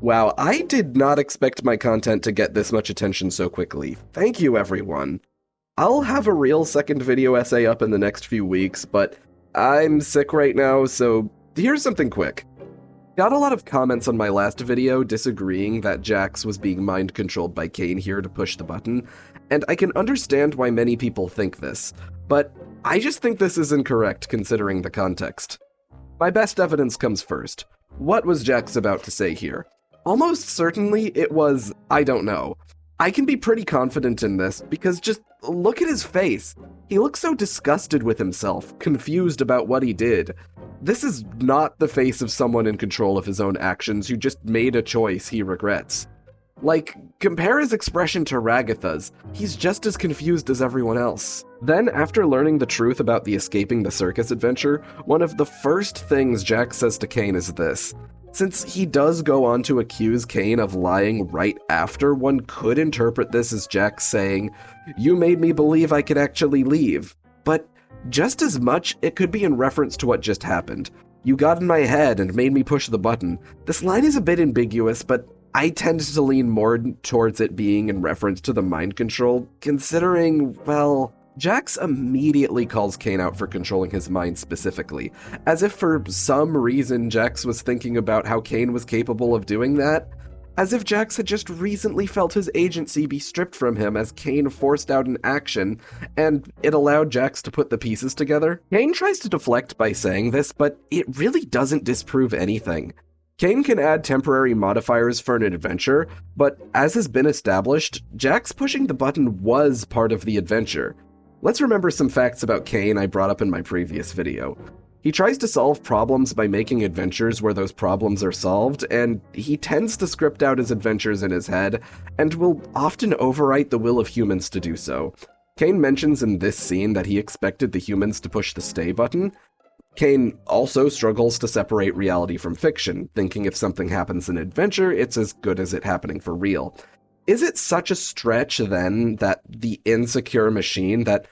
Wow, I did not expect my content to get this much attention so quickly. Thank you, everyone. I'll have a real second video essay up in the next few weeks, but I'm sick right now, so here's something quick. Got a lot of comments on my last video disagreeing that Jax was being mind controlled by Caine here to push the button, and I can understand why many people think this, but I just think this is incorrect considering the context. My best evidence comes first. What was Jax about to say here? Almost certainly it was, I don't know. I can be pretty confident in this because just look at his face. He looks so disgusted with himself, confused about what he did. This is not the face of someone in control of his own actions who just made a choice he regrets. Like, compare his expression to Ragatha's. He's just as confused as everyone else. Then, after learning the truth about the escaping the circus adventure, one of the first things Jax says to Caine is this. Since he does go on to accuse Caine of lying right after, one could interpret this as Jax saying, "You made me believe I could actually leave." But just as much, it could be in reference to what just happened. "You got in my head and made me push the button." This line is a bit ambiguous, but I tend to lean more towards it being in reference to the mind control, considering, well, Jax immediately calls Caine out for controlling his mind specifically, as if for some reason Jax was thinking about how Caine was capable of doing that, as if Jax had just recently felt his agency be stripped from him as Caine forced out an action, and it allowed Jax to put the pieces together. Caine tries to deflect by saying this, but it really doesn't disprove anything. Caine can add temporary modifiers for an adventure, but as has been established, Jax pushing the button was part of the adventure. Let's remember some facts about Caine I brought up in my previous video. He tries to solve problems by making adventures where those problems are solved, and he tends to script out his adventures in his head, and will often overwrite the will of humans to do so. Caine mentions in this scene that he expected the humans to push the stay button. Caine also struggles to separate reality from fiction, thinking if something happens in adventure, it's as good as it happening for real. Is it such a stretch, then, that the insecure machine that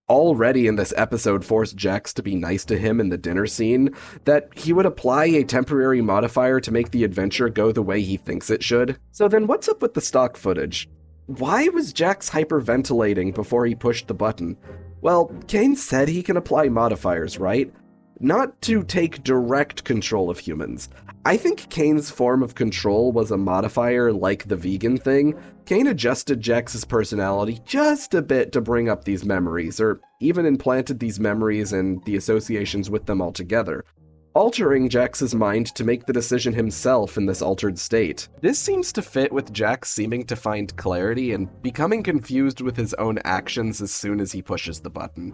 already in this episode forced Jax to be nice to him in the dinner scene, that he would apply a temporary modifier to make the adventure go the way he thinks it should? So then what's up with the stock footage? Why was Jax hyperventilating before he pushed the button? Well, Caine said he can apply modifiers, right? Not to take direct control of humans. I think Caine's form of control was a modifier like the vegan thing. Caine adjusted Jax's personality just a bit to bring up these memories, or even implanted these memories and the associations with them altogether, altering Jax's mind to make the decision himself in this altered state. This seems to fit with Jax seeming to find clarity and becoming confused with his own actions as soon as he pushes the button.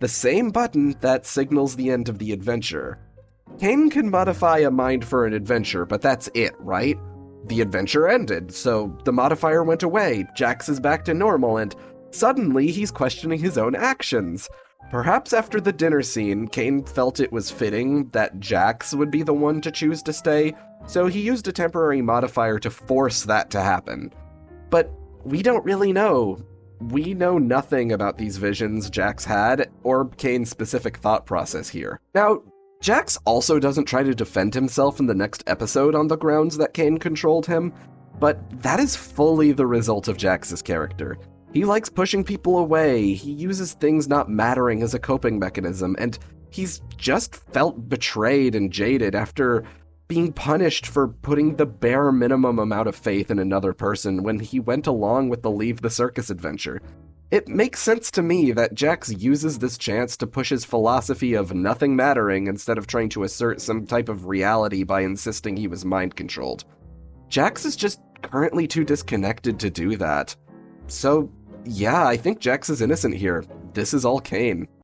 The same button that signals the end of the adventure. Caine can modify a mind for an adventure, but that's it, right? The adventure ended, so the modifier went away, Jax is back to normal, and suddenly he's questioning his own actions. Perhaps after the dinner scene, Caine felt it was fitting that Jax would be the one to choose to stay, so he used a temporary modifier to force that to happen. But we don't really know. We know nothing about these visions Jax had, or Caine's specific thought process here. Now, Jax also doesn't try to defend himself in the next episode on the grounds that Caine controlled him, but that is fully the result of Jax's character. He likes pushing people away, he uses things not mattering as a coping mechanism, and he's just felt betrayed and jaded after being punished for putting the bare minimum amount of faith in another person when he went along with the Leave the Circus adventure. It makes sense to me that Jax uses this chance to push his philosophy of nothing mattering instead of trying to assert some type of reality by insisting he was mind-controlled. Jax is just currently too disconnected to do that. So, yeah, I think Jax is innocent here. This is all Caine.